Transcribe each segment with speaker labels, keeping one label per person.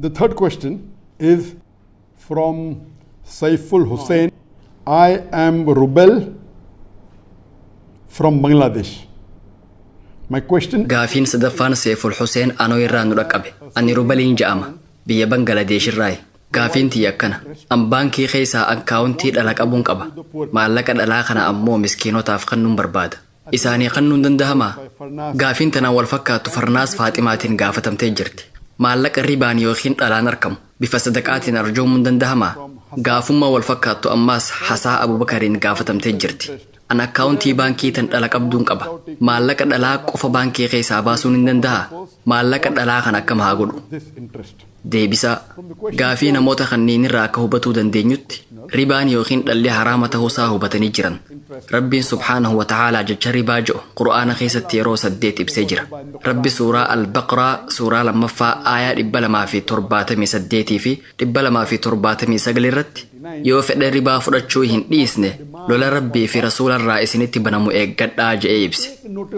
Speaker 1: The third question is from Saiful Hussain. I am Rubel from Bangladesh. My question.
Speaker 2: Gaafin sadaffaan Saiful Hussain anoo irraa nu dhaqqabe. Ani Rubeliin ja'ama. Biyya Bangladesh irraayi. Gaafin tiyya akkana. An baankii keessaa akkaawuntii dhala qabuun qaba. Maallaqa dhalaa kana ammoo miskiinotaaf kannuun barbaada. Isaanii kannuun danda'amaa? Gaafin tanaan wal fakkaattu Farnaas Faaximaatiin gaafatamtee jirti. Maallaqa ribaan yookiin dhalaan argamu bifa sadaqaatiin arjoomuun danda'amaa? Gaafummaa wal fakkaattu ammaas Hasaa Abubakariin gaafatamtee jirti. An akkaawuntii baankii tan dhala qabduun qaba. Maallaqa dhalaa qofa baankii keessaa baasuun hin danda'a? Maallaqa dhalaa kan akkam haa godhu? Deebisaa. Gaafii namoota kanneen irraa akka hubatuu dandeenyutti ribaan yookiin dhalli haraama ta'uusaa hubatanii jiran. Rabbiin subhaanahu wa ta'aalaa jecha ribaa jedhu Qur'aana keessatti yeroo 8 ibsee jira. Rabbi suuraa Al-Baqraa suuraa 2ffaa aayaa 278 fi 279 irratti yoo fedhe ribaa fudhachuu hin dhiisne lola Rabbii fi Rasuularraa isinitti banamu eeggadhaa jedhee ibse.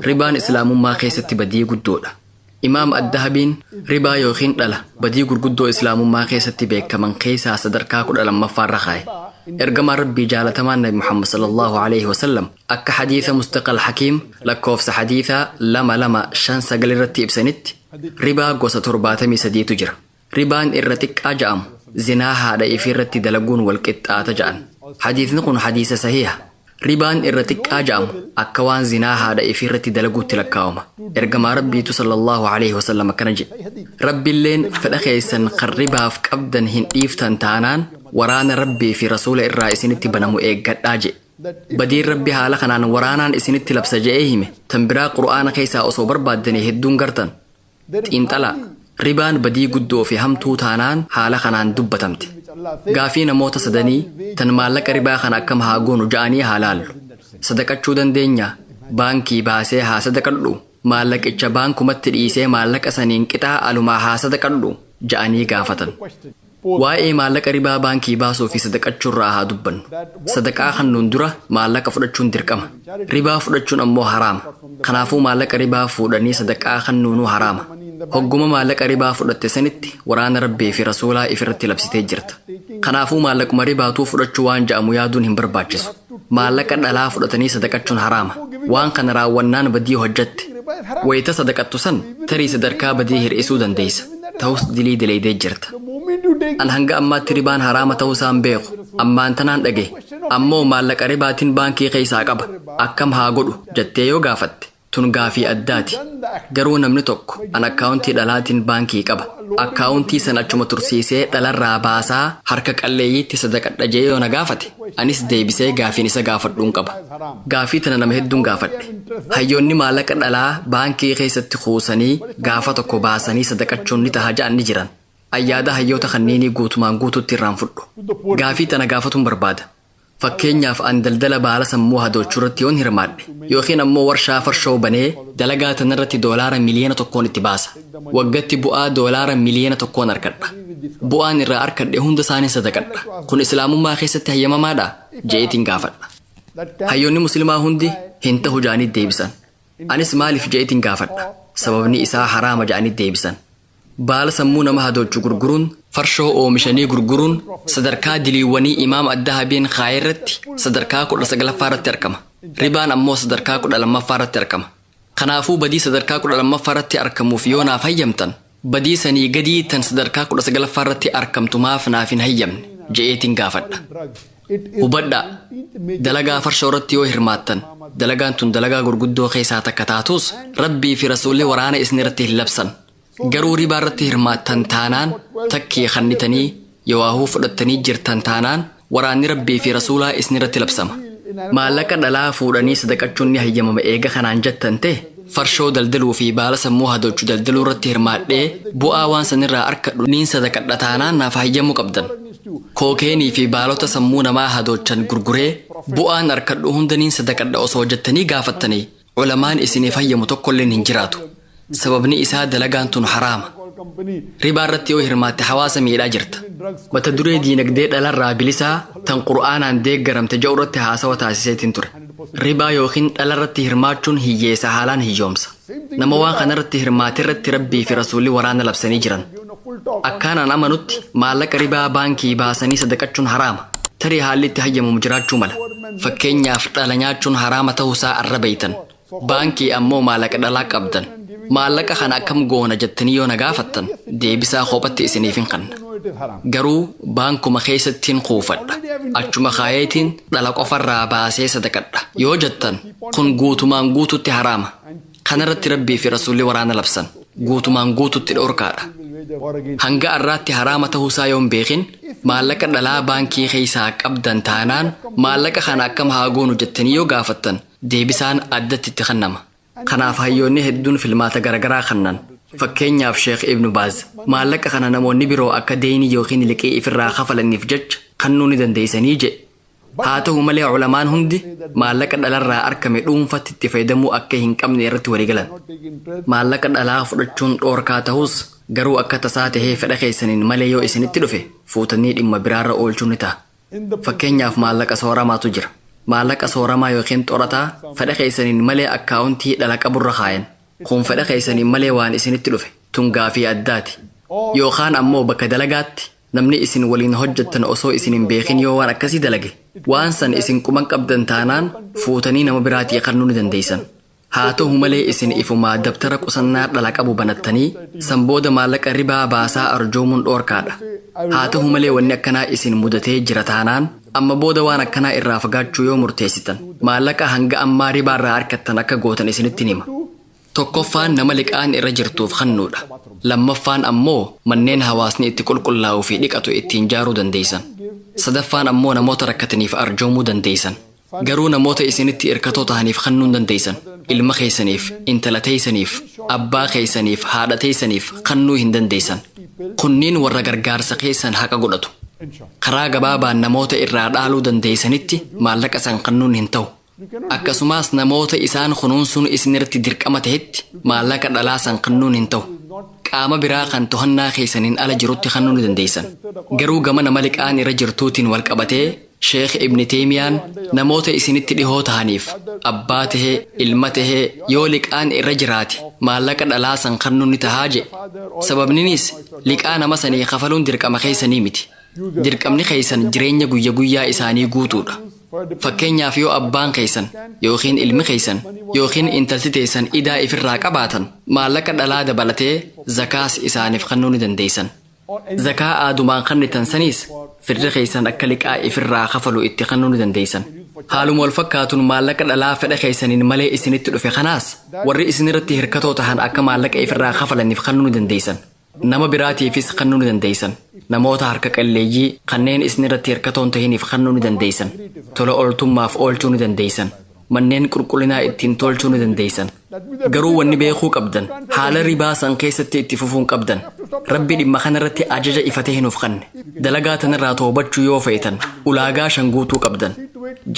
Speaker 2: Ribaan islaamummaa keessatti badii guddoodha. Imaam Addahabiin ribaa yookiin dhala badii gurguddoo islaamummaa keessatti beekaman keessaa sadarkaa 12ffaarra kaa'e. Ergamaa Rabbii jaalatamaan Nabi Muhammad sallallahu alaihi wasallam akka hadiisa Mustaqal Hakiim lakkoofsa hadiisaa 2259 irratti ibsanitti ribaa gosa 73tu jira. Ribaan irra xiqqaa ja'amu zinaa haadha ifii irratti dalaguun wal qixxaata ja'an. Hadiisni kun hadiisa sahiha. Ribaan irra xiqqaa ja'amu akka waan zinaa haadha ifii irratti dalaguutti lakkaawama. Ergamaa Rabbiitu sallallahu alaihi wasallam akkana jedhe. Rabbiilleen fedha keessan kan ribaaf qabdan hin dhiiftan taanaan waraana Rabbii fi Rasuula irraa isinitti banamu eeggadhaa jedhe. Badiin Rabbi haala kanaan waraanaan isinitti labsa jedhee hime tan biraa Qur'aana keessaa osoo barbaaddanii hedduun gartan. Xiinxalaa. Ribaan badii guddoo fi hamtuu taanaan haala kanaan dubbatamte. Gaafii namoota sadanii tan maallaqa ribaa kana akkam haa goonu ja'anii haa laallu. Sadaqachuu dandeenya. Baankii baasee haa sadaqadhu. Maallaqicha baankumatti dhiisee maallaqa saniin qixaa alumaa haa sadaqadhu ja'anii gaafatan. Waa'ee maallaqa ribaa baankii baasuu fi sadaqachuurraa haa dubbannu. Sadaqaa kannuun dura maallaqa fudhachuun dirqama. Ribaa fudhachuun ammoo haraama. Kanaafuu maallaqa ribaa fuudhanii sadaqaa kannuunuu haraama. Hogguma maallaqa ribaa fudhatte sanitti waraana Rabbii fi Rasuulaa ifirratti labsitee jirta. Kanaafuu maallaquma ribaatuu fudhachuu waan ja'amu yaaduun hin barbaachisu. Maallaqa dhalaa fudhatanii sadaqachuun haraama. Waan kana raawwannaan badii hojjatte. Wayita sadaqattu san tarii sadarkaa badii hir'isuu dandeessa. Ta'us dilii dileedee jirta. An hanga ammaatti ribaan haraama ta'uusaan beeku. Ammaan tanaan dhage. Ammoo maallaqa ribaatiin baankii keessaa qaba. Akkam haa godhu jettee yoo gaafatte. Tun gaafii addaati. Garuu namni tokko an akkaawuntii dhalaatiin baankii qaba. Akkaawuntii san achuma tursiisee dhalarraa baasaa harka qalleeyyiitti sadaqadha jee yoo na gaafate. Anis deebisee gaafiin isa gaafadhuun qaba. Gaafii tana nama hedduun gaafadhe. Hayyoonni maallaqa dhalaa baankii keessatti kuusanii gaafa tokko baasanii sadaqachuun ni taha ja'an ni jiran. Ayyaada hayyoota kanneenii guutumaan guututti irraan fudhu. Gaafii tana gaafatuun barbaada. Fakkeenyaaf an daldala baala sammuu hadoochuu irratti yoon hirmaadhe yookiin ammoo warshaa farshoo banee dalagaa tanarratti doolaara miliyoona tokkoon itti baasa. Waggatti bu'aa doolaara miliyoona tokkoon argadha. Bu'aan irraa arkadhe hunda isaanii sadaqadha. Kun islaamummaa keessatti hayyamamaadha jeetiin gaafadha. Hayyoonni musliimaa hundi hin ta'u ja'anii deebisan. Anis maaliif jeetiin gaafadha? Sababni isaa haraama ja'anii deebisan. Baala sammuu nama hadoochuu gurguruun farshoo oomishanii gurguruun sadarkaa diliiwwanii Imaam Addahabiin kaa'e irratti sadarkaa 19ffaa irratti argama. Ribaan ammoo sadarkaa 12ffaa irratti argama. Kanaafuu badii sadarkaa 12ffaa irratti argamuuf yoo naaf hayyamtan badii sanii gadii tan sadarkaa 19ffaa irratti argamtu maaf naaf hin hayyamne je'eetiin gaafadha. Hubadhaa dalagaa farshoo irratti yoo hirmaattan dalagaan tun dalagaa gurguddoo keessaa takka taatus Rabbii fi Rasuulli waraana isin irratti hin labsan. Garuu ribaa irratti hirmaattan taanaan takkii kannitanii yoo fudhattanii jirtan taanaan waraanni Rabbii fi Rasuulaa isin irratti labsama. Maallaqa dhalaa fuudhanii sadaqachuun ni hayyamama eega kanaan jettan ta'e farshoo daldaluu fi baala sammuu hadoochuu daldaluu irratti hirmaadhee bu'aa waan sanirraa arkadhu niin sadaqadha taanaan naaf hayyamuu qabdan. Kookeenii fi baalota sammuu namaa hadoochan gurguree bu'aan arkadhu hunda niin sadaqadha osoo jettanii gaafattanii ulamaan isiniif hayyamu tokkolleen hin jiraatu. Sababni isaa dalagaan tun haraama. Ribaa irratti yoo hirmaatte hawaasa miidhaa jirta. Mata duree diinagdee dhalarraa bilisaa tan Qur'aanaan deeggaramte jedhu irratti haasawa taasiseetiin ture. Ribaa yookiin dhala irratti hirmaachuun hiyyeessa haalaan hiyyoomsa. Nama waan kana irratti hirmaate irratti Rabbii fi Rasuulli waraana labsanii jiran. Akkaanaan amanutti maallaqa ribaa baankii baasanii sadaqachuun haraama. Tarii haalli itti hayyamu jiraachuu mala. Fakkeenyaaf dhala nyaachuun haraama ta'uusaa arra beeytan. Baankii ammoo maallaqa dhalaa qabdan. Maallaqa kana akkam goona jettanii yoo na gaafattan deebisaa kophatti isiniif hin qabna. Garuu baankuma keessattiin kuufadha. Achuma kaayeetiin dhala qofarraa baasee sadaqadha. Yoo jettan kun guutumaan guututti haraama. Kanarratti Rabbii fi Rasuulli waraana labsan. Guutumaan guututti dhorkaadha. Hanga arraatti haraama ta'uusaa yoo hin beekin maallaqa dhalaa baankii keessaa qabdan taanaan maallaqa kana akkam haa goonu jettanii yoo gaafattan deebisaan addatti itti kennama. Kanaaf hayyoonni hedduun filmaata garaagaraa kennan. Fakkeenyaaf Sheekh Ibnu Baaz maallaqa kana namoonni biroo akka deeyni yookiin liqii ifirraa kafalaniif jecha kennuu ni dandeessanii jedhe. Haa ta'u malee ulamaan hundi maallaqa dhalarraa argame dhuunfatti itti fayyadamuu akka hin qabne irratti waliigalan. Maallaqa dhalaa fudhachuun dhoorkaa ta'us garuu akka tasaa tahee fedha keessaniin malee yoo isinitti dhufe fuutanii dhimma biraarra oolchuun ni ta'a. Fakkeenyaaf maallaqa sooramaatu jira. Maallaqa sooramaa yookiin xorataa fedha keessaniin malee akkaawuntii dhala qaburra kaayan. Kun fedha keessaniin malee waan isinitti dhufe tungaa fi addaati. Yookaan ammoo bakka dalagaatti namni isin waliin hojjettan osoo isin hin beekin yoo waan akkasii dalage waan san isin quban qabdan taanaan fuutanii nama biraatii kennuu ni dandeessan. Haa ta'u malee isin ifumaa dabtara qusannaa dhala qabu banattanii san booda maallaqa ribaa baasaa arjoomuun dhoorkaadha. Haa ta'u malee wanni akkanaa isin mudatee jira taanaan amma booda waan akkanaa irraa fagaachuu yoo murteessitan maallaqa hanga ammaa ribaarraa harkattan akka gootan isinitti hima. Tokkoffaan nama liqaan irra jirtuuf kennuudha. Lammaffaan ammoo manneen hawaasni itti qulqullaa'uu fi dhiqatu ittiin ijaaruu dandeessan. Sadaffaan ammoo namoota rakkataniif arjoomuu dandeessan. Garuu namoota isinitti hirkatoo ta'aniif kennuu dandeessan. Ilma keessaniif, intala teessaniif, abbaa keessaniif, haadha teessaniif kennuu hin dandeessan. Kunniin warra gargaarsa keessan haqa godhatu. Karaa gabaabaan namoota irraa dhaaluu dandeessanitti maallaqa san kennuun hin ta'u. Akkasumas namoota isaan kunuunsuun isinirratti dirqama ta'etti maallaqa dhalaa san kennuun hin ta'u. Qaama biraa kan to'annaa keessaniin ala jirutti kennuu ni dandeessan. Garuu gama nama liqaan irra jirtuutiin wal qabatee Sheekh Ibni Teemiyaan namoota isinitti dhihoo ta'aniif abbaa tahee ilma tahee yoo liqaan irra jiraate maallaqa dhalaa san kennuu ni tahaa jedhe. Sababninis liqaa nama sanii kafaluun dirqama keessanii miti. Dirqamni keessan jireenya guyya guyyaa isaanii guutuudha. Fakkeenyaaf yoo abbaan keessan yookiin ilmi keessan yookiin intalti teessan idaa ifirraa qabaatan maallaqa dhalaa dabalatee zakaas isaaniif kennuu ni dandeessan. Zakaa aadumaan kennitan saniis firri keessan akka liqaa ifirraa kafalu itti kennuu ni dandeessan. Haaluma wal fakkaatuun maallaqa dhalaa fedha keessaniin malee isinitti dhufe kanaas warri isinirratti hirkatoo tahan akka maallaqa ifirraa kafalaniif kennuu ni dandeessan. Nama biraatiifis kennuu ni dandeessan. Namoota harka qalleeyyii kanneen isinirratti hirkatoon tahiniif kennuu ni dandeessan. Tola ooltummaaf oolchuu ni dandeessan. Manneen qulqullinaa ittiin tolchuu ni dandeessan. Garuu wanni beekuu qabdan haala ribaa san keessatti itti fufuun qabdan. Rabbi dhimma kanarratti ajaja ifatee hinuuf kenne. Dalagaa tanarraa toobachuu yoo feetan ulaagaa shan guutuu qabdan.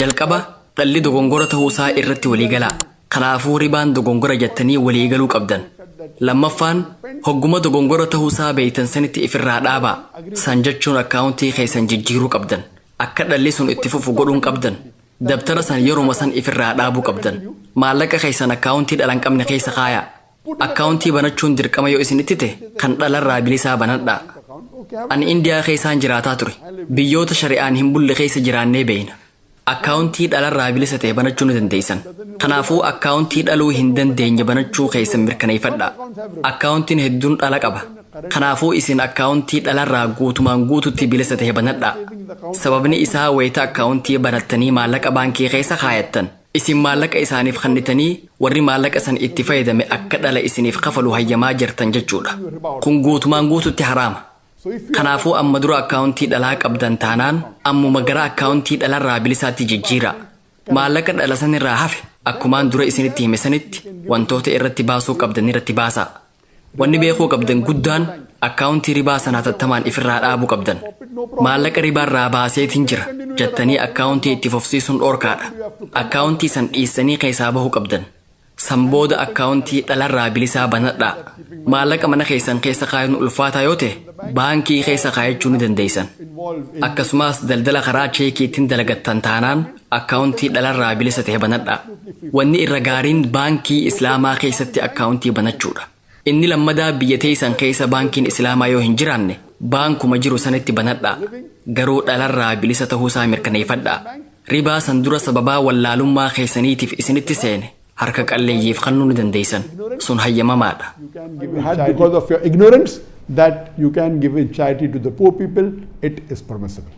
Speaker 2: Jalqaba dhalli dogongora ta'uusaa irratti waliigalaa. Kanaafuu ribaan dogongora jettanii waliigaluu qabdan. Lammaffaan hogguma dogongora ta'uusaa beeytan sanitti ifirraa dhaabaa. San jechuun akkaawuntii keessan jijjiiruu qabdan. Akka dhalli sun itti fufu godhuun qabdan. Dabtara san yeruma san ifirraa dhaabuu qabdan. Maallaqa keessan akkaawuntii dhalan qabne keessa kaayaa. Akkaawuntii banachuun dirqama yoo isinitti ta'e kan dhalarraa bilisaa banadhaa. Ani Indiyaa keessaan jiraataa ture. Biyyoota shari'aan hin bulle keessa jiraannee beeyna. Akkaawuntii dhalarraa bilisa ta'e banachuu ni dandeessan. Kanaafuu akkaawuntii dhaluu hin dandeenye banachuu keessan mirkaneeffadhaa. Akkaawuntiin hedduun dhala qaba. Kanaafuu isin akkaawuntii dhalarraa guutumaan guututti bilisa ta'e banadhaa. Sababni isaa wayita akkaawuntii banattanii maallaqa baankii keessa kaayattan. Isin maallaqa isaaniif kennitanii warri maallaqa san itti fayyadame akka dhala isiniif kafalu hayyamaa jirtan jechuudha. Kun guutumaan guututti haraama. Kanaafuu amma dura akkaawuntii dhalaa qabdan taanaan ammuma gara akkaawuntii dhalarraa bilisaatti jijjiiraa. Maallaqa dhala sanirraa hafe akkumaan dura isinitti hime sanitti wantoota irratti baasuu qabdan irratti baasaa. Wanni beekuu qabdan guddaan akkaawuntii ribaa sana hatattamaan ifirraa dhaabuu qabdan. Maallaqa ribaarraa baaseetiin jira jettanii akkaawuntii itti fufsiisuun dhoorkaadha. Akkaawuntii san dhiissanii keessaa bahuu qabdan. San booda akkaawuntii dhalarraa bilisaa banadhaa. Maallaqa mana keessan keessa kaayuun ulfaataa yoo ta'e baankii keessa kaayachuu ni dandeessan. Akkasumas daldala karaa cheekiitiin dalagattan taanaan akkaawuntii dhalarraa bilisa ta'e banadhaa. Wanni irra gaariin baankii islaamaa keessatti akkaawuntii banachuudha. Inni lammadaa biyya teessan keessa baankiin Islaamaa yoo hin jiraanne baankuma jiru sanitti banadhaa. Garuu dhalarraa bilisa ta'uusaa mirkaneeffadhaa. Ribaa san dura sababaa wallaalummaa keessaniitiif isinitti seene harka qalleeyyiif kennuu ni dandeessan. Sun hayyamamaadha.
Speaker 1: Because of your ignorance that you can give charity to the poor people, it is permissible.